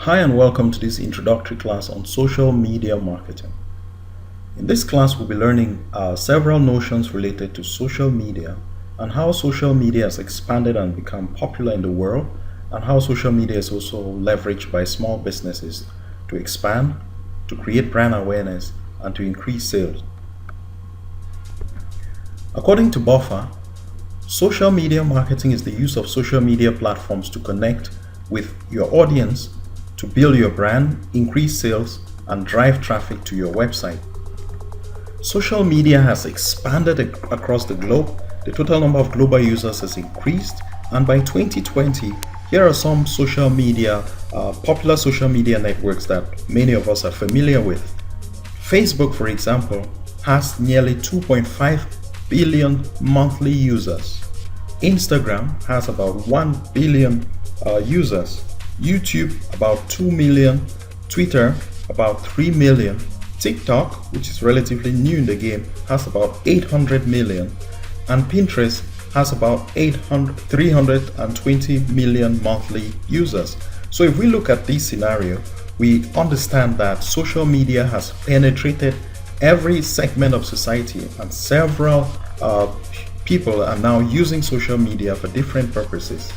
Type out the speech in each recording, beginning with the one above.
Hi and welcome to this introductory class on social media marketing. In this class, we'll be learning several notions related to social media and how social media has expanded and become popular in the world, and how social media is also leveraged by small businesses to expand, to create brand awareness, and to increase sales. According to Buffer, social media marketing is the use of social media platforms to connect with your audience, to build your brand, increase sales, and drive traffic to your website. Social media has expanded across the globe. The total number of global users has increased, and by 2020, here are some popular social media networks that many of us are familiar with. Facebook, for example, has nearly 2.5 billion monthly users. Instagram has about 1 billion users. YouTube about 2 million, Twitter about 3 million, TikTok, which is relatively new in the game, has about 800 million, and Pinterest has about 320 million monthly users. So if we look at this scenario, we understand that social media has penetrated every segment of society, and several people are now using social media for different purposes.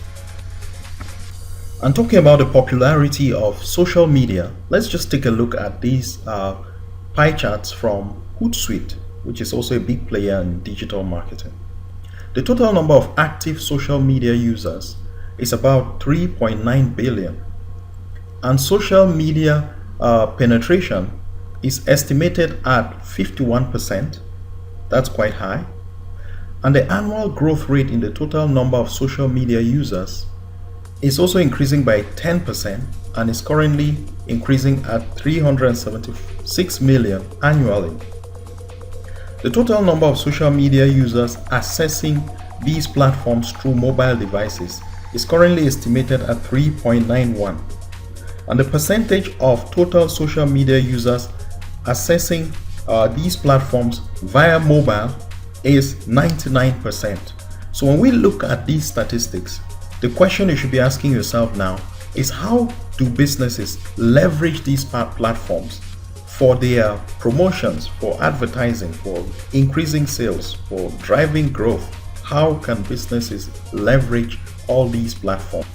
And talking about the popularity of social media, let's just take a look at these pie charts from Hootsuite, which is also a big player in digital marketing. The total number of active social media users is about 3.9 billion, and social media penetration is estimated at 51%. That's quite high. And the annual growth rate in the total number of social media users is also increasing by 10% and is currently increasing at 376 million annually. The total number of social media users accessing these platforms through mobile devices is currently estimated at 3.91, and the percentage of total social media users accessing these platforms via mobile is 99%. So when we look at these statistics, the question you should be asking yourself now is, how do businesses leverage these platforms for their promotions, for advertising, for increasing sales, for driving growth? How can businesses leverage all these platforms?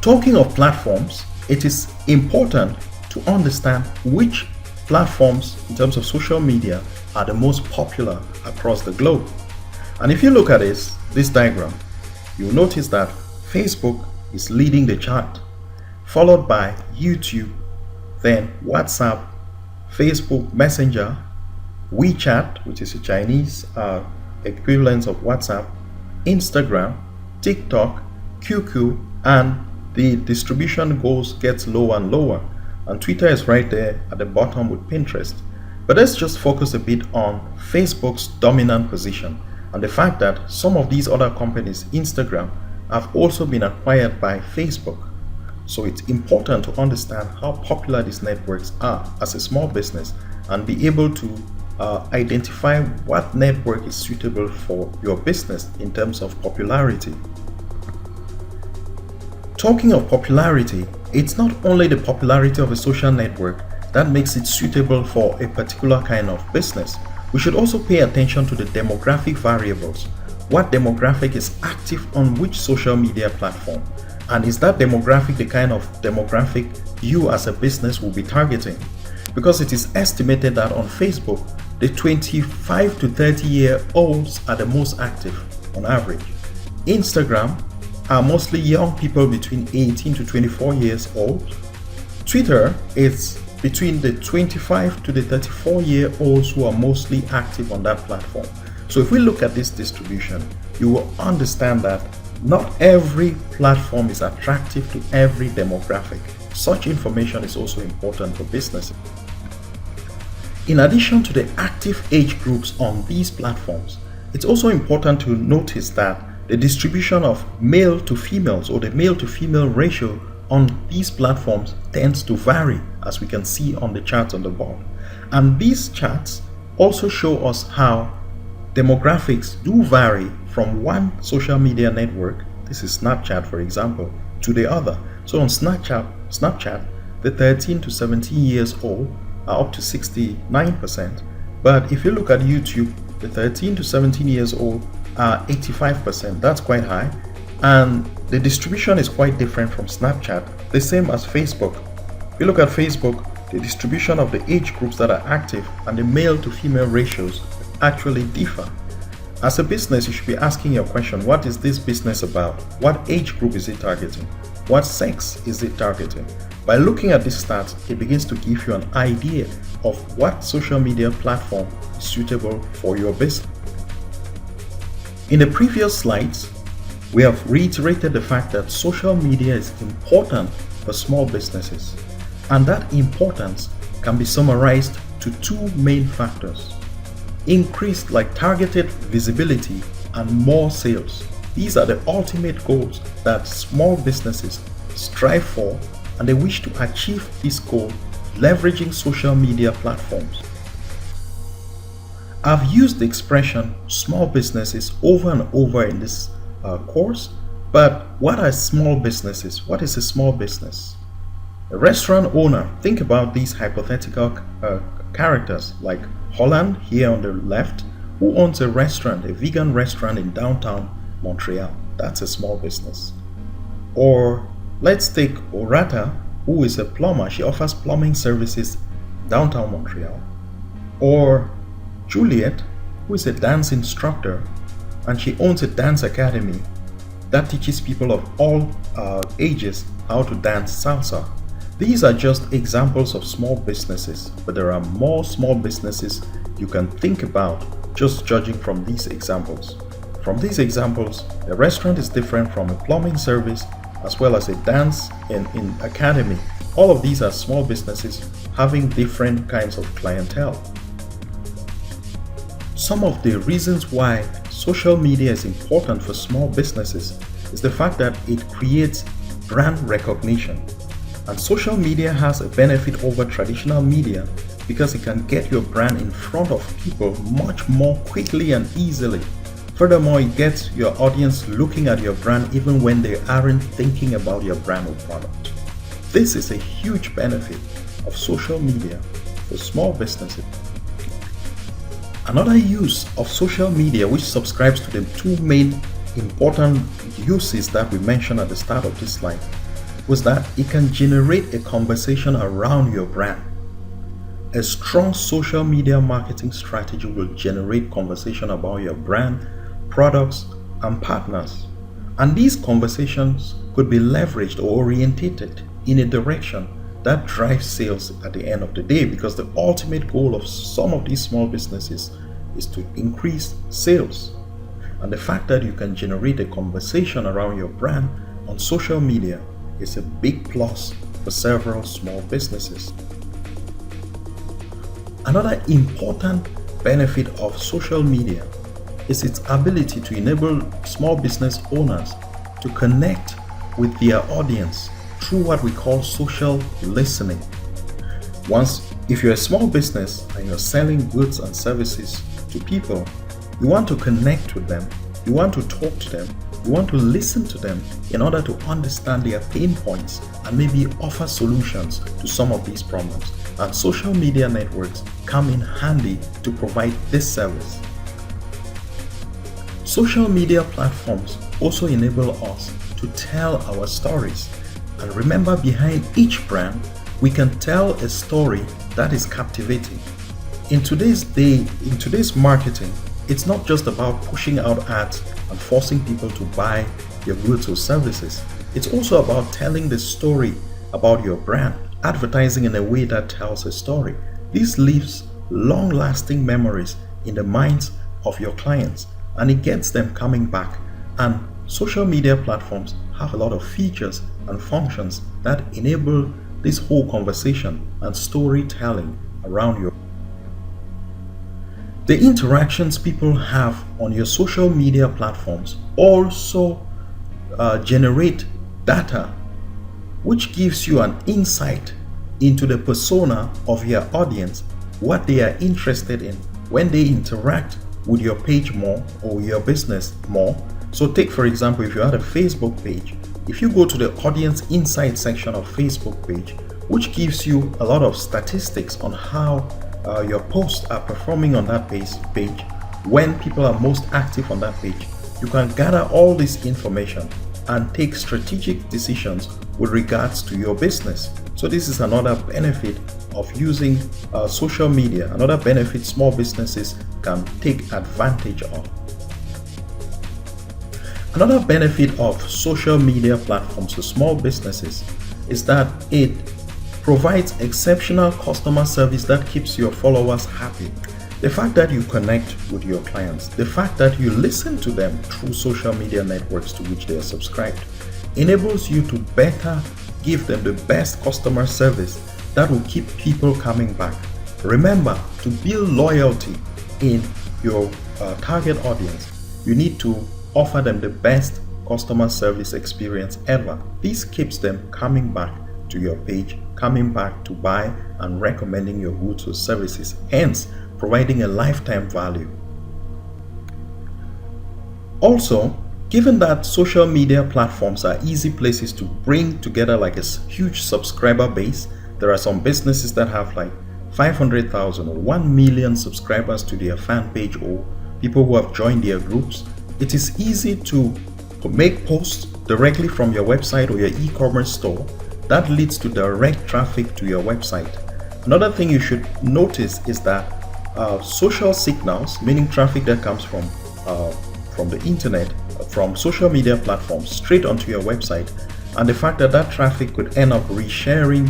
Talking of platforms, it is important to understand which platforms in terms of social media are the most popular across the globe. And if you look at this diagram, you'll notice that Facebook is leading the chart, followed by YouTube, then WhatsApp, Facebook Messenger, WeChat, which is a Chinese equivalent of WhatsApp, Instagram, TikTok, QQ, and the distribution gets lower and lower. And Twitter is right there at the bottom with Pinterest. But let's just focus a bit on Facebook's dominant position and the fact that some of these other companies, Instagram, have also been acquired by Facebook. So it's important to understand how popular these networks are as a small business and be able to identify what network is suitable for your business in terms of popularity. Talking of popularity, it's not only the popularity of a social network that makes it suitable for a particular kind of business. We should also pay attention to the demographic variables. What demographic is active on which social media platform? And is that demographic the kind of demographic you as a business will be targeting? Because it is estimated that on Facebook, the 25 to 30-year-olds are the most active on average. Instagram are mostly young people between 18 to 24 years old. Twitter is between the 25 to the 34-year-olds who are mostly active on that platform. So if we look at this distribution, you will understand that not every platform is attractive to every demographic. Such information is also important for businesses. In addition to the active age groups on these platforms, it's also important to notice that the distribution of male to females, or the male to female ratio on these platforms, tends to vary, as we can see on the charts on the board. And these charts also show us how demographics do vary from one social media network, this is Snapchat for example, to the other. So on Snapchat, the 13 to 17 years old are up to 69%. But if you look at YouTube, the 13 to 17 years old are 85%. That's quite high. And the distribution is quite different from Snapchat, the same as Facebook. If you look at Facebook, the distribution of the age groups that are active and the male to female ratios actually differ. As a business, you should be asking your question, what is this business about? What age group is it targeting? What sex is it targeting? By looking at this stats, it begins to give you an idea of what social media platform is suitable for your business. In the previous slides, we have reiterated the fact that social media is important for small businesses, and that importance can be summarized to two main factors: increased targeted visibility and more sales. These are the ultimate goals that small businesses strive for, and they wish to achieve this goal leveraging social media platforms. I've used the expression small businesses over and over in this course, but what are small businesses? What is a small business? A restaurant owner, think about these hypothetical characters like Holland here on the left, who owns a restaurant, a vegan restaurant in downtown Montreal. That's a small business. Or let's take Orata, who is a plumber. She offers plumbing services downtown Montreal. Or Juliet, who is a dance instructor, and she owns a dance academy that teaches people of all ages how to dance salsa. These are just examples of small businesses, but there are more small businesses you can think about just judging from these examples. From these examples, a restaurant is different from a plumbing service as well as a dance in academy. All of these are small businesses having different kinds of clientele. Some of the reasons why social media is important for small businesses is the fact that it creates brand recognition. And social media has a benefit over traditional media because it can get your brand in front of people much more quickly and easily. Furthermore, it gets your audience looking at your brand even when they aren't thinking about your brand or product. This is a huge benefit of social media for small businesses. Another use of social media, which subscribes to the two main important uses that we mentioned at the start of this slide, was that it can generate a conversation around your brand. A strong social media marketing strategy will generate conversation about your brand, products, and partners. And these conversations could be leveraged or orientated in a direction that drives sales at the end of the day, because the ultimate goal of some of these small businesses is to increase sales. And the fact that you can generate a conversation around your brand on social media is a big plus for several small businesses. Another important benefit of social media is its ability to enable small business owners to connect with their audience through what we call social listening. If you're a small business and you're selling goods and services to people, you want to connect with them, you want to talk to them, you want to listen to them in order to understand their pain points and maybe offer solutions to some of these problems. And social media networks come in handy to provide this service. Social media platforms also enable us to tell our stories. And remember, behind each brand, we can tell a story that is captivating. In today's marketing, it's not just about pushing out ads and forcing people to buy your goods or services. It's also about telling the story about your brand, advertising in a way that tells a story. This leaves long-lasting memories in the minds of your clients, and it gets them coming back. And social media platforms have a lot of features and functions that enable this whole conversation and storytelling around your. The interactions people have on your social media platforms also generate data, which gives you an insight into the persona of your audience, what they are interested in when they interact with your page more or your business more. So take, for example, if you had a Facebook page, if you go to the audience insight section of Facebook page, which gives you a lot of statistics on how your posts are performing on that page, when people are most active on that page, you can gather all this information and take strategic decisions with regards to your business. So this is another benefit of using social media, another benefit small businesses can take advantage of. Another benefit of social media platforms to small businesses is that it provides exceptional customer service that keeps your followers happy. The fact that you connect with your clients, the fact that you listen to them through social media networks to which they are subscribed, enables you to better give them the best customer service that will keep people coming back. Remember, to build loyalty in your target audience, you need to offer them the best customer service experience ever. This keeps them coming back to your page, coming back to buy and recommending your goods or services, hence providing a lifetime value. Also, given that social media platforms are easy places to bring together like a huge subscriber base, there are some businesses that have like 500,000 or 1 million subscribers to their fan page or people who have joined their groups. It is easy to make posts directly from your website or your e-commerce store that leads to direct traffic to your website. Another thing you should notice is that social signals, meaning traffic that comes from the internet, from social media platforms straight onto your website, and the fact that that traffic could end up resharing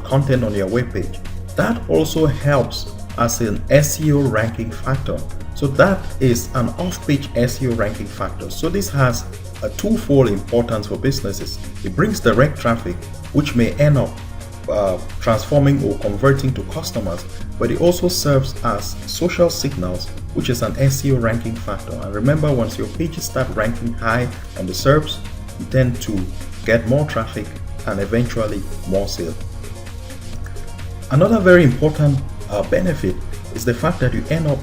content on your webpage, that also helps as an SEO ranking factor. So that is an off-page SEO ranking factor. So this has a twofold importance for businesses. It brings direct traffic, which may end up transforming or converting to customers, but it also serves as social signals, which is an SEO ranking factor. And remember, once your pages start ranking high on the SERPs, you tend to get more traffic and eventually more sales. Another very important benefit is the fact that you end up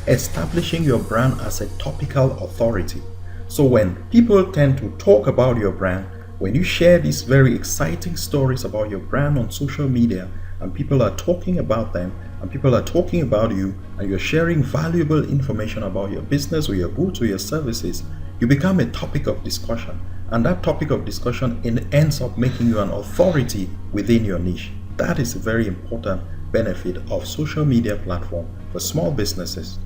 establishing your brand as a topical authority. So when people tend to talk about your brand, when you share these very exciting stories about your brand on social media and people are talking about them and people are talking about you and you're sharing valuable information about your business or your goods or your services, you become a topic of discussion. And that topic of discussion ends up making you an authority within your niche. That is a very important benefit of social media platform for small businesses.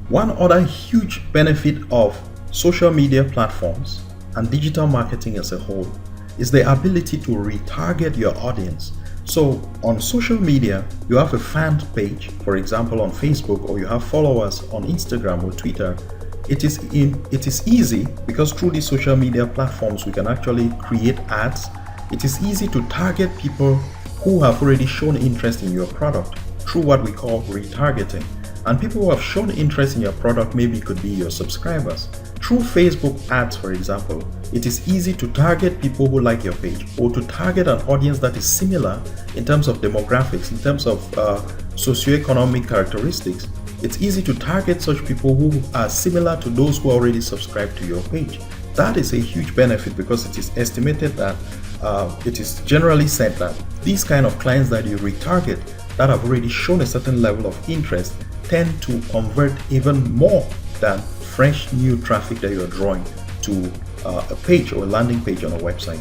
One other huge benefit of social media platforms and digital marketing as a whole is the ability to retarget your audience. So on social media, you have a fan page, for example on Facebook, or you have followers on Instagram or Twitter. It is easy because through these social media platforms we can actually create ads. It is easy to target people who have already shown interest in your product through what we call retargeting. And people who have shown interest in your product maybe could be your subscribers. Through Facebook ads, for example, it is easy to target people who like your page or to target an audience that is similar in terms of demographics, in terms of socioeconomic characteristics. It's easy to target such people who are similar to those who already subscribe to your page. That is a huge benefit because it is estimated that it is generally said that these kind of clients that you retarget that have already shown a certain level of interest tend to convert even more than fresh new traffic that you're drawing to a page or a landing page on a website.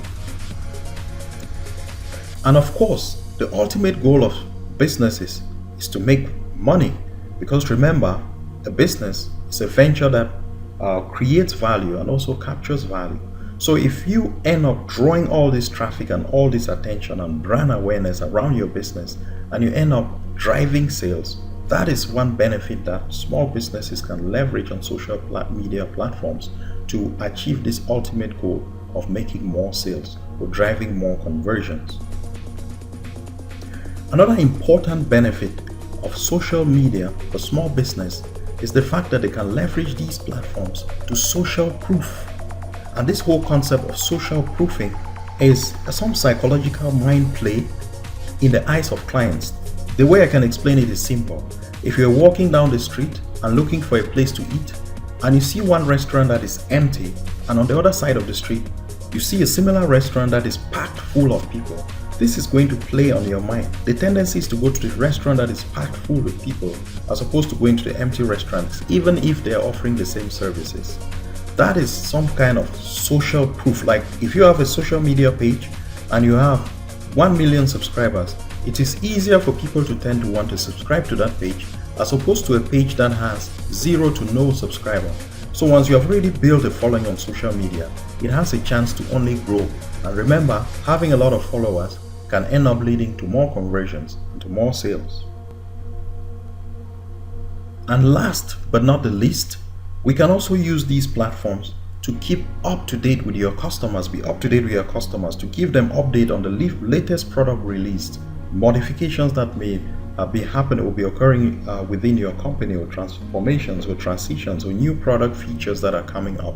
And of course, the ultimate goal of businesses is to make money, because remember, a business is a venture that creates value and also captures value. So if you end up drawing all this traffic and all this attention and brand awareness around your business and you end up driving sales, that is one benefit that small businesses can leverage on social media platforms to achieve this ultimate goal of making more sales or driving more conversions. Another important benefit of social media for small business is the fact that they can leverage these platforms to social proof. And this whole concept of social proofing is some psychological mind play in the eyes of clients. The way I can explain it is simple. If you're walking down the street and looking for a place to eat and you see one restaurant that is empty and on the other side of the street, you see a similar restaurant that is packed full of people, this is going to play on your mind. The tendency is to go to the restaurant that is packed full with people as opposed to going to the empty restaurants, even if they are offering the same services. That is some kind of social proof. Like if you have a social media page and you have 1 million subscribers, it is easier for people to tend to want to subscribe to that page as opposed to a page that has 0 to no subscriber. So once you have already built a following on social media, it has a chance to only grow. And remember, having a lot of followers can end up leading to more conversions and to more sales. And last but not the least, we can also use these platforms to keep up to date with your customers, be up to date with your customers, to give them update on the latest product released, modifications that may be happening or be occurring within your company, or transformations or transitions or new product features that are coming up.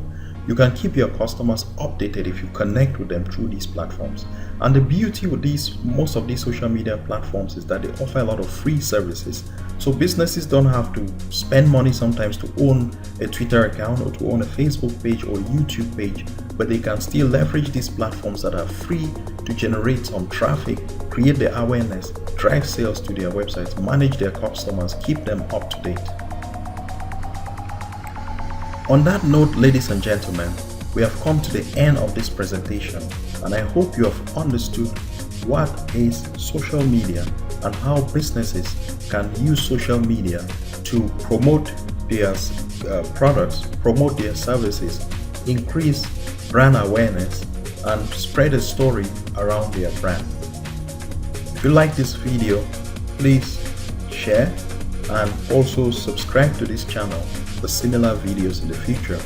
You can keep your customers updated if you connect with them through these platforms. And the beauty with most of these social media platforms is that they offer a lot of free services. So businesses don't have to spend money sometimes to own a Twitter account or to own a Facebook page or YouTube page, but they can still leverage these platforms that are free to generate some traffic, create the awareness, drive sales to their websites, manage their customers, keep them up to date. On that note, ladies and gentlemen, we have come to the end of this presentation, and I hope you have understood what is social media and how businesses can use social media to promote their products, promote their services, increase brand awareness, and spread a story around their brand. If you like this video, please share and also subscribe to this channel for similar videos in the future.